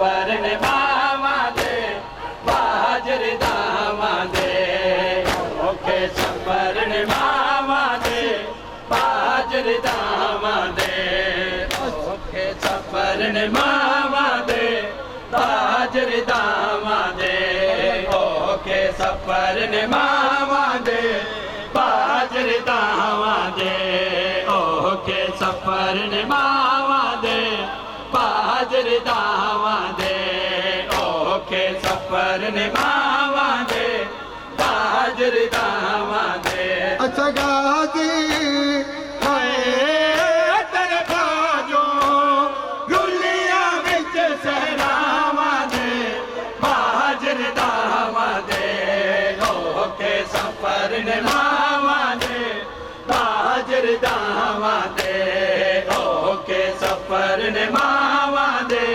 सफर ने मावा दे बाजर दावा दे ओके सफर ने मावा दे बाजर दावा दे ओके सफर ने मावा दे बाजर दावा दे ओके सफर ने मावा दे बाजर दावा दे ओके सफर ने मावा दे बाजर दावा दे ओके सफर ने मावा दे बाजर दावा दे अच्छा गाजी तेरे बाजो रुलिया विच सहरावा दे बाजर दावा दे ओके सफर ने मावा दे बाजर दावा दे ओके सफर ने मावा दे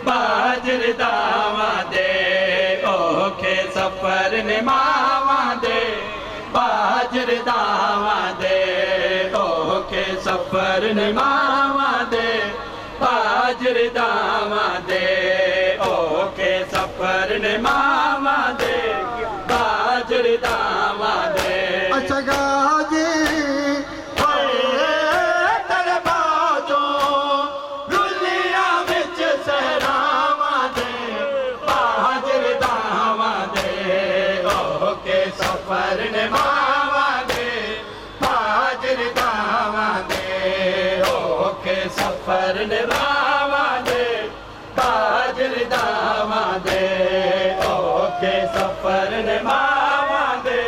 बाजर दावा दे ओके सफर ने मावा दे बाजर दावा दे ओके सफर ने मावा दे बाजर दावा दे ओके सफर ने मावा दे बाजर दावा दे अच्छा गाजी तेरे बाजो रुलिया विच सहरावा दे बाजर दावा दे ओके सफर ने मावा दे बाजर दावा दे ओके सफर ने मावा दे बाजर दावा दे ओके सफर ने मावा दे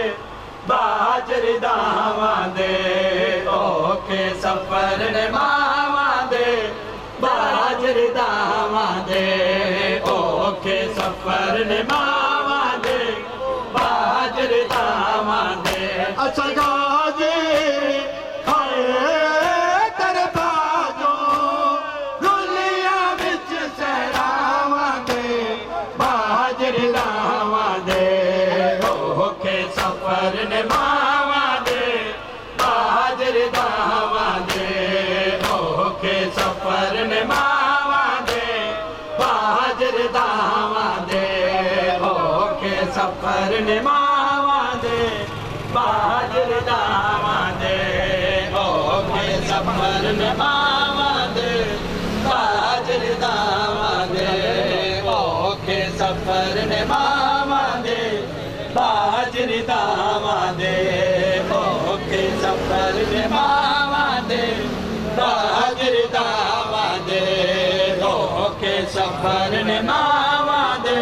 बाजर दावा दे ओके सफर ने मावा दे बाजर दावा दे ओके सफर ने मावा दे बाजर दावा दे अच्छा गाजी तेरे बाजो रुलिया विच सहरावा दे बाजर दावा दे ओके सफर ने मावा दे बाजर दावा दे ओके सफर ने मावा दे बाजर दावा दे ओके सफर ने मावा दे बाजर दावा दे ओके सफर ने मावा दे बाजर दावा दे ओके सफर ने मावा दे बाजर दावा दे ओके सफर ने मावा दे बाजर दावा दे ओके सफर ने मावा दे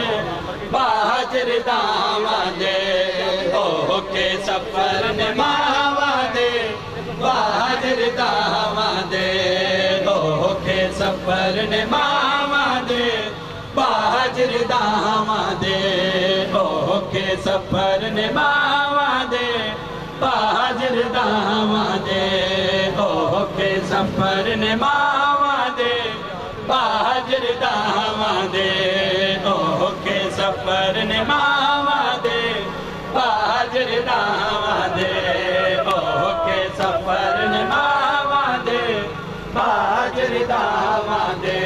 बाजर दावा दे ओके सफर ने मावा दे बाजर दावा दे ओके सफर ने मावा दे बाजर दावा दे ओके सफर ने मावा दे बाजर दावा दे ओके सफर ने मावा दे बाजर दावा दे ओके सफर ने मावा दे बाजर दावा दे ओके सफर ने मावा दे बाजर दावा दे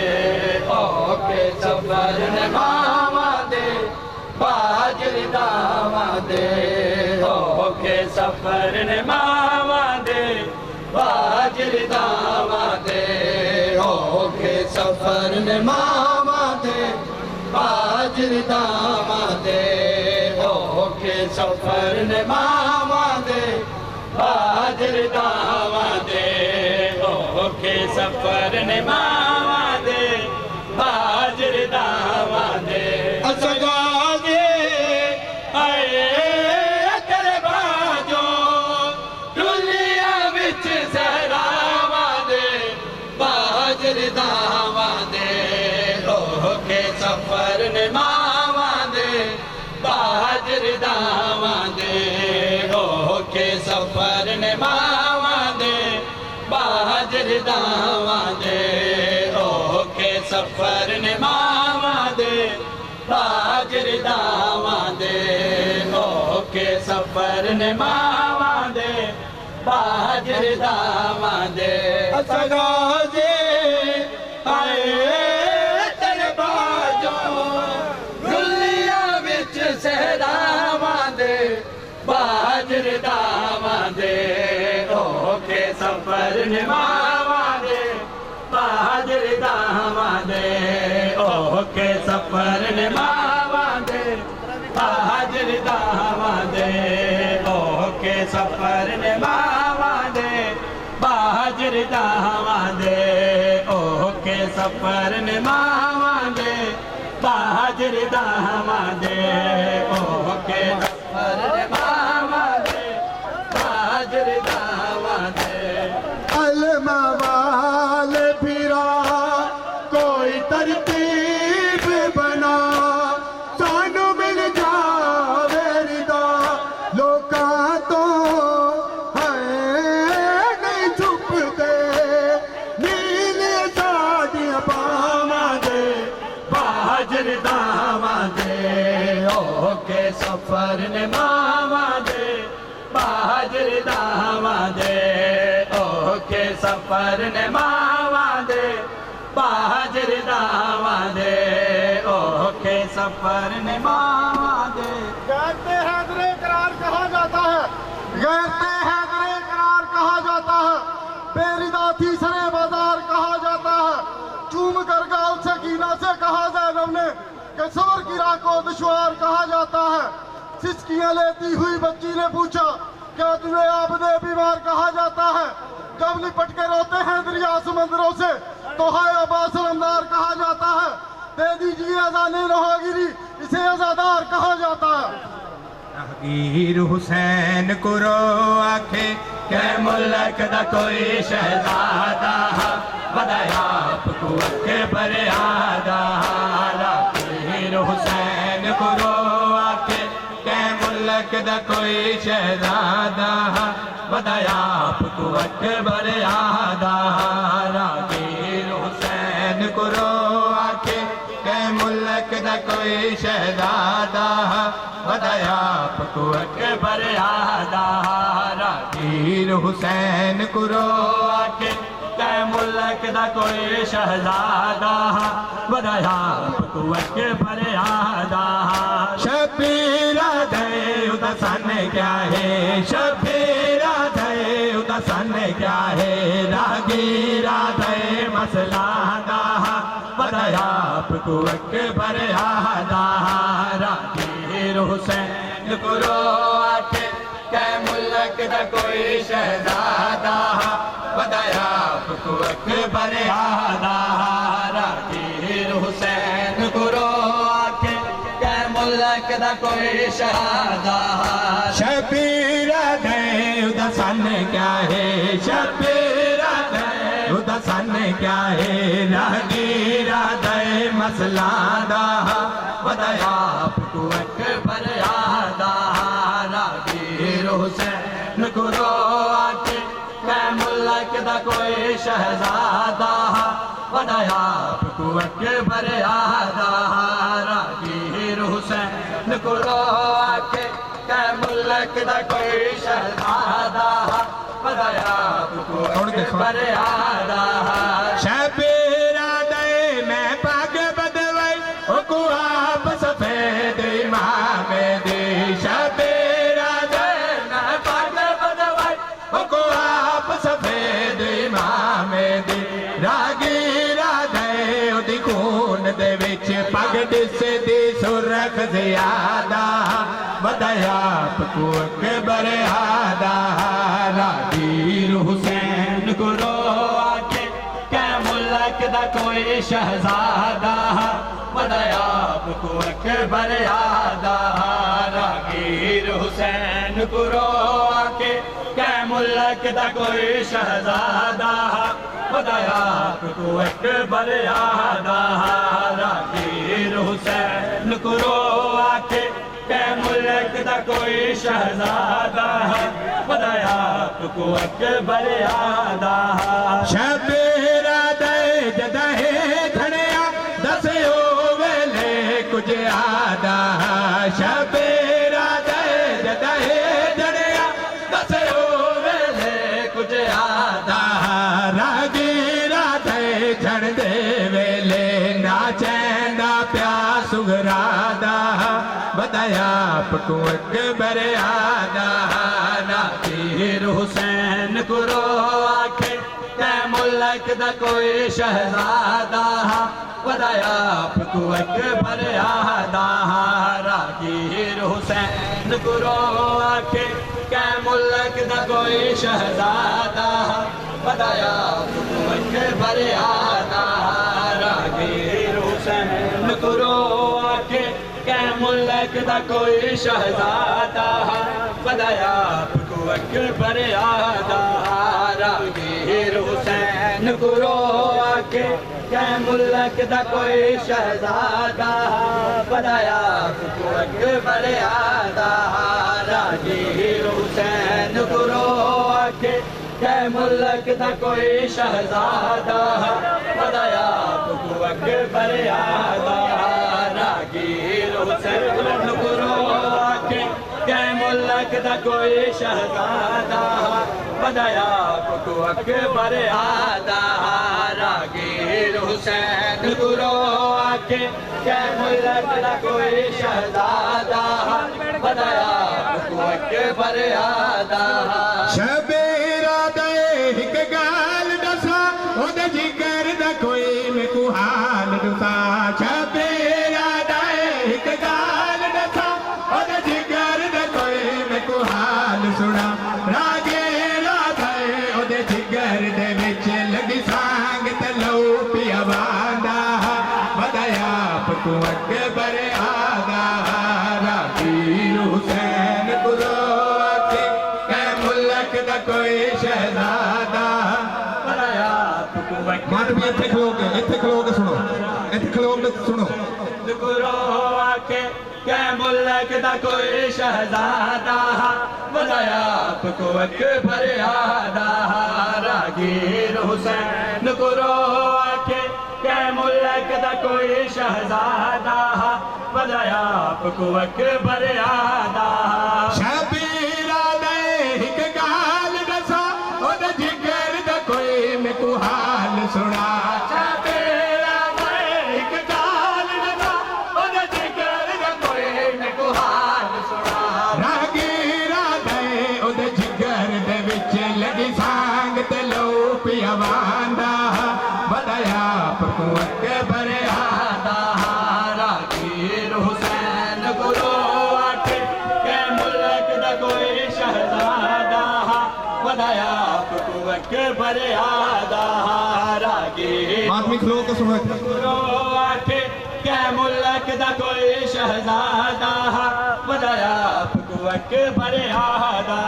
ओके सफर ने मावा दे बाजर दावा दे ओके सफर ने मावा दे बाजर दावा दे ओके सफर ने मावा दे बाजर दावा दे ओके सफर ने मावा दे बाजर दावा दे ओके सफर ने मावा दे बाजर दावा दे अच्छा गाजी तेरे बाजो रुलिया विच सहरावा दे बाजर दावा दे ओके सफर ने मावा दे बाजर दावा दे ओके सफर ने मावा दे बाजर दावा दे ओके सफर ने मावा दे बाजर दावा दे ओके सफर ने मावा दे बाजर दावा दे अच्छा गाजी तेरे बाजो दावां दे औखे सफर निभावां दे बहादुर दावां दे औखे सफर निभावां दे बहादुर दावां दे औखे सफर निभावां दे बहादुर दावां दे औखे सफर निभावां दे बहादुर दावां दे औखे सफर निभावां दे बहादुर दावां दे अलमा वाले फिरा कोई तरतीब बना सानू मिल जावे रिदा लोकां तो है नहीं छुपते नीले साडियां पावां दे बहादुर दावां दे औखे सफर निभावां दे बहादुर दावां दे औखे सफर निभावां दे बहादुर दावां दे औखे सफर निभावां दे गैरते हैदरे करार कहा जाता है गैरते हैदरे करार कहा जाता है बेरिदा थी सरे बाजार कहा जाता है चूम कर गाल से कीना से कहा जैनब ने कि सबर की राह को दुश्वार कहा जाता है सिसकियां लेती हुई बच्ची ने पूछा क्या तुम्हें आबदे बीमार कहा जाता है जब लिपट के रोते हैं दरिया समंदरों से तो हाय अब्बास अलमदार कहा जाता है दे दीजिए अजाने नहागिरी इसे अजादार कहा जाता है राहगीर हुसैन को रो आखे के मुल्क दा कोई शहजादा बदाया कुवत के बरियादा राहगीर हुसैन को रो आखे के मुल्क दा कोई शहजादा बदाया कुवत के बरियादा राहगीर हुसैन को रो आखे के मुल्क दा कोई शहजादा बदाया कुवत के बरियादा राहगीर हुसैन को रो आखे के मुल्क दा कोई शहजादा बदाया कुवत के बरियादा शबीरा दे उदसन क्या है शबीरा दे उदसन क्या है रागीरा दे मसला दा बदाया कुवत के बरियादा रागीर हुसैन को रो आखे के मुल्क दा कोई शहजादा बदाया कुवत के बरियादा रागीर हुसैन को रो आखे के मुल्क दा कोई शहजादा शबीरा दे उदसन क्या है शबीरा दे उदसन क्या है रागीरा दे मसला दा बदाया कुवत के बरियादा रागीर हुसैन को रो आखे के मुल्क दा कोई शहजादा बदाया कुवत के बरियादा रागीर हुसैन को रो आखे के मुल्क दा कोई शहजादा बदाया कुवत के बरियादा शबीरा दे मैं पग बदवाई को आप सफेद इमाम दे शबीरा दे मैं पग बदवाई को आप सफेद इमाम दे रागीरा दे उदी खून दे विच पग दिस दी सुरख ज़ियादा बदाया कुवत के बरियादा रागीर हुसैन को रो आके के मुल्क दा कोई शहजादा बदाया कुवत के बरियादा रागीर हुसैन को रो आके के मुल्क दा कोई शहजादा बदाया कुवत के बरियादा रागीर हुसैन को रो आके के मुल्क दा कोई शहजादा बदाया कुवत के बरियादा शबीरा दे जदहे धड़िया दसियो वेले कुछ आदा शबीरा दे जदहे धड़िया दसियो वेले कुछ आदा रागीरा दे झड़ दे वेले नाचेंदा प्या सुगरादा बदाया कुवत के बरियादा रागीर हुसैन कुरो आखे कै मुल्क दा कोई शहजादा वदाया आपको अकबर आदा रागीर हुसैन कुरो आखे कै मुल्क दा कोई शहजादा वदाया आपको अकबर आदा रागीर हुसैन कुरो आखे कै मुल्क दा कोई शहजादा वदाया आपको अकबर आदा रागीर हुसैन कुरो आखे कै मुल्क दा कोई शहजादा वदाया आपको अकबर आदा रागीर हुसैन कुरो आखे कै मुल्क दा कोई शहजादा वदाया आपको अकबर आदा रागीर हुसैन कुरो आखे कै मुल्क दा कोई शहजादा वदाया आपको अकबर आदा रागीर हुसैन कुरो आखे कै मुल्क दा कोई शहजादा वदाया आपको अकबर आदा शबेरा दे हिक गाल दसा ओदे जिगर दा कोई मैं को हाल दसा शबेरा दे हिक गाल दसा ओदे जिगर दा कोई मैं को हाल सुना रागेरा दे ओदे जिगर दे विच लगी सांग ते लो पिया वांदा वदाया आपको अकबर आदा रागीर हुसैन कुरो आखे कै मुल्क दा कोई शहजादा वदाया आपको मत भी इत्थे खलो के सुनो इत्थे खलो के सुनो कुरो आखे कै मुल्क दा कोई शहजादा वदाया आपको अकबर आदा रागीर हुसैन कुरो आखे कै मुल्क दा कोई शहजादा वदाया आपको अकबर आदा शबीरा दे हिक गाल दसा ओदे जिगर दा कोई मैं को हाल सुना शबीरा दे हिक गाल दसा ओदे जिगर दा कोई मैं को हाल सुना रागीरा दे ओदे जिगर दे विच लगी सांग ते लो पिया वांदा वदाया आपको अकबर आदा रागीर हुसैन कुरो आखे कै मुल्क दा कोई शहजादा वदाया आपको अकबर आदा रागीर आदमी खलो के सुनो कुरो आखे कै मुल्क दा कोई शहजादा वदाया आपको अकबर आदा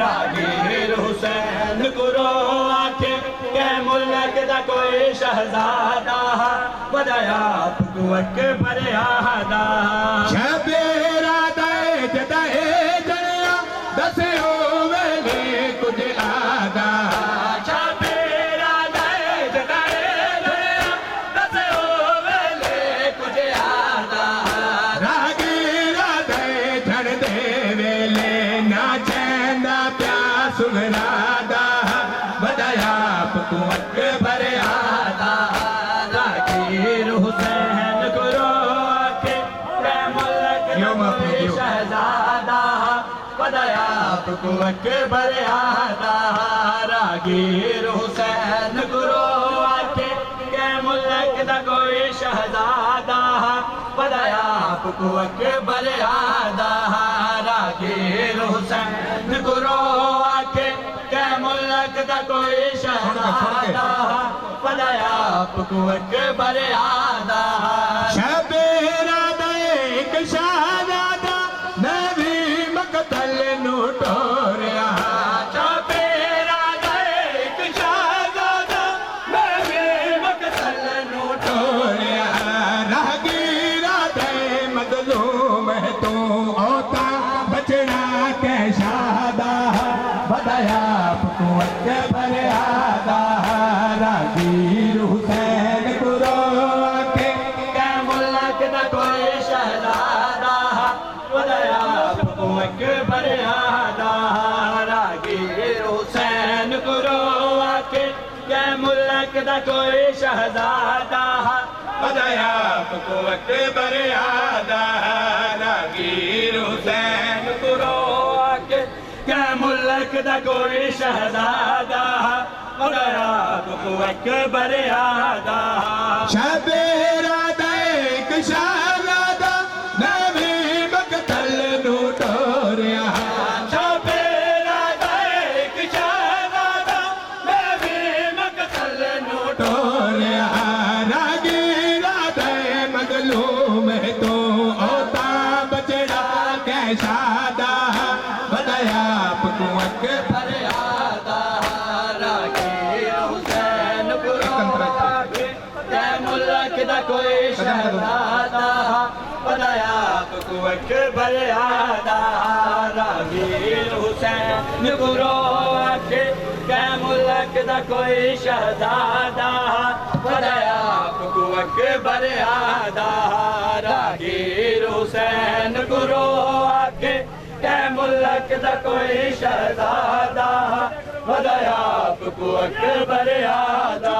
रागीर हुसैन कुरो आखे कै मुल्क दा कोई शहजादा वदाया आपको अकबर आदा शबेरा दे जदा ए जड़िया दसे होवे कुछ आदा शबीरा दे जदा ए जड़िया दसे होवे कुछ आदा रागीरा दे झड़ दे वेले ना चैंदा प्यास सुगरादा वदाया आपको अकबर आदा रागीर हुसैन कुरो आखे कै मुल्क दा कोई शहजादा वदाया आपको अकबर आदा रागीर हुसैन कुरो आखे कै मुल्क दा कोई शहजादा वदाया आपको अकबर आदा रागीर हुसैन कुरो आखे कै मुल्क दा कोई शहजादा वदाया आपको अकबर आदा शबेरा दे एक शहजादा नबी मकतल नु टोरिया शबीरा दे एक शहजादा नबी मकतल नु टोरिया रागीरा दे मजलूम है तू औता बचना के शादा वदाया आपको अकबर आदा रागीर हुसैन कुरो आखे कै मुल्क दा कोई शहजादा वदाया आपको अकबर आदा रागीर हुसैन कुरो आखे कै मुल्क दा कोई शहजादा वदाया आपको अकबर आदा रागीर हुसैन कुरो आखे कै मुल्क दा कोई शहजादा मगर आपको अकबर यादा शबेरा एक शहजादा नवी मकतल नू टोरिया शबेरा एक शहजादा नवी मकतल नू टोरिया रागीरा दे मगलूम तो ओता बचड़ा कैसादा बताया आपको अकबर यादा रागीर हुसैन बुराके कै मुल्क दा कोई शहजादा बताया आपको अकबर यादा रागीर हुसैन बुराके कै मुल्क दा कोई शहजादा बताया आपको अकबर यादा रागीर हुसैन बुराके कै मुल्क दा कोई शहजादा बताया आपको अकबर यादा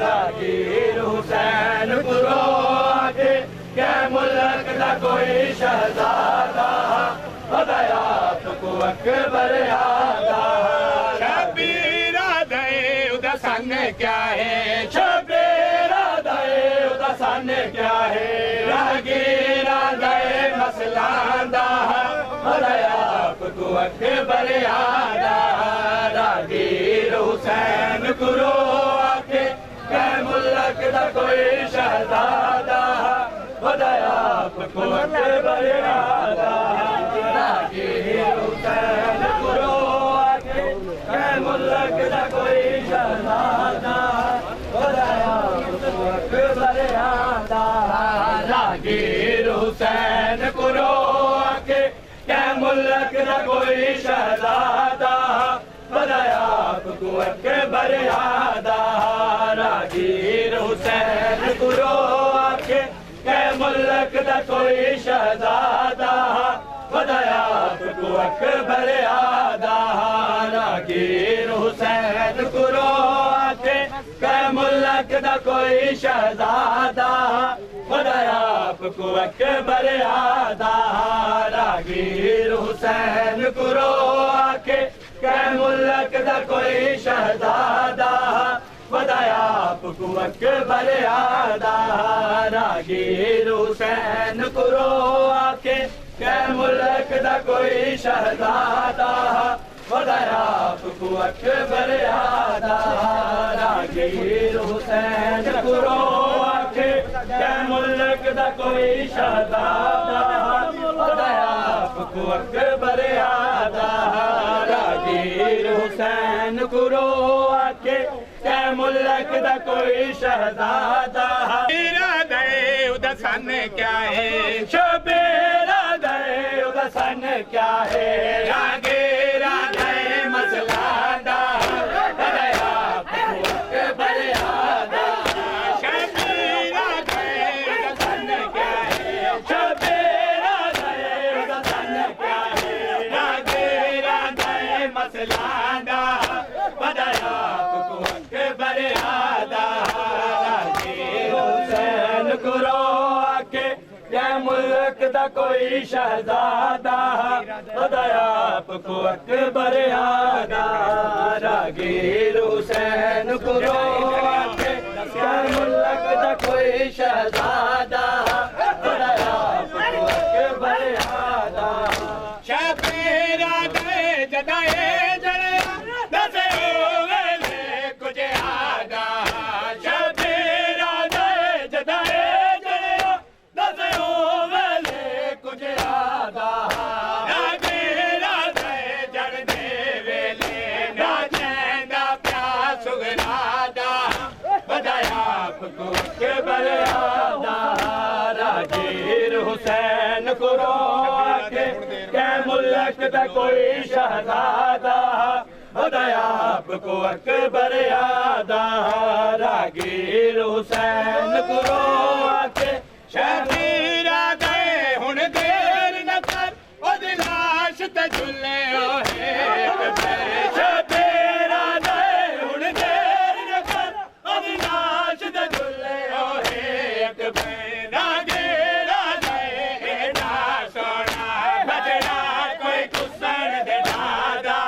रागीर हुसैन बुराके कै मुल्क दा कोई शहजादा बताया आपको अकबर यादा शबीरा दे उदा सन क्या है शबीरा दे उदा सन क्या है रागीरा दे मसला दा बताया आपको अकबर यादा रागीर हुसैन कुरो आके कै मुल्क दा कोई शहजादा बताया आपको अकबर यादा रागीर हुसैन कुरो आके कै मुल्क दा कोई शहजादा बताया आपको अकबर यादा रागीर हुसैन कुरो आके कै मुल्क दा कोई शहजादा बताया आपको अकबर यादा रागीर हुसैन कुरो आके कै मुल्क दा कोई शहजादा बताया आपको अकबर यादा रागीर हुसैन कुरो आके कै मुल्क दा कोई शहजादा बताया आपको अकबर यादा रागीर हुसैन कुरो आके कै मुल्क दा कोई शहजादा बताया आपको अकबर यादा रागीर हुसैन कुरो आके कै मुल्क दा कोई शहजादा बताया आपको अकबर यादा रागीर हुसैन कुरो आके कै मुल्क दा कोई शहजादा बताया आपको अकबर यादा रागीर हुसैन कुरो आके कै मुल्क दा कोई शहजादा शबीरा दे उदा सन क्या है शबीरा दे उदा सन क्या है रागीरा दे मसला दा बताया आपको अकबर यादा शबीरा दे उदा सन क्या है शबीरा दे उदा सन क्या है रागीरा दे मसला दा बताया आपको अकबर यादा रागीर हुसैन कुरो आके कै मुल्क दा कोई शहजादा बताया आपको अकबर यादा रागीर हुसैन कुरो आके कै मुल्क दा कोई शहजादा बताया आपको अकबर यादा शबीरा दे जदाए जड़या दसे वेले कुछ आदा शबीरा दे जदाए जड़या दसे वेले कुछ आदा रागीरा दे जड़ दे वेले ना चैंदा प्यास सुगरादा बताया आपको अकबर यादा रागीर हुसैन कुरो आके कै मुल्क दा कोई शहजादा बताया आपको अकबर यादा रागीर हुसैन कुरो आके शबीरा दे हुण देर न कर ओदी लाश ते झुले ओहे शबीरा दे हुण देर न कर अविनाश दे झुले ओहे रागीरा दे एडा सोना बजड़ा कोई कुसण दे दादा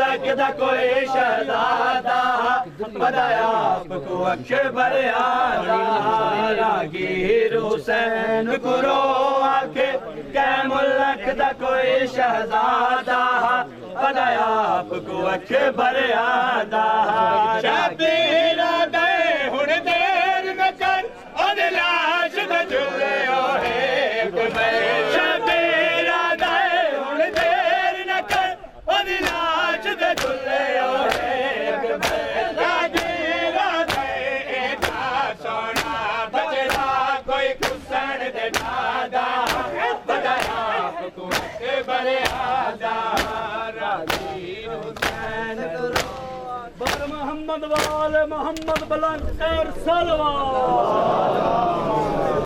मुल्क दा कोई शहजादा बदाया आपको अक्षे बरियादा रागीर हुसैन गुरो आखे कै मुल्क दा कोई शहजादा बदाया आपको अक्षे बरियादा शबीर दे हुण देर न कर और लाश न झुले ओहे शबीर दे हुण देर न कर और लाश न झुले ओहे रागीर दे एदा सोना बजरा कोई कुसण दे दादा बदाया आपको अक्षे बरियादा रागीर हुसैन मोहम्मद वाले मोहम्मद बुलंद कर सलवात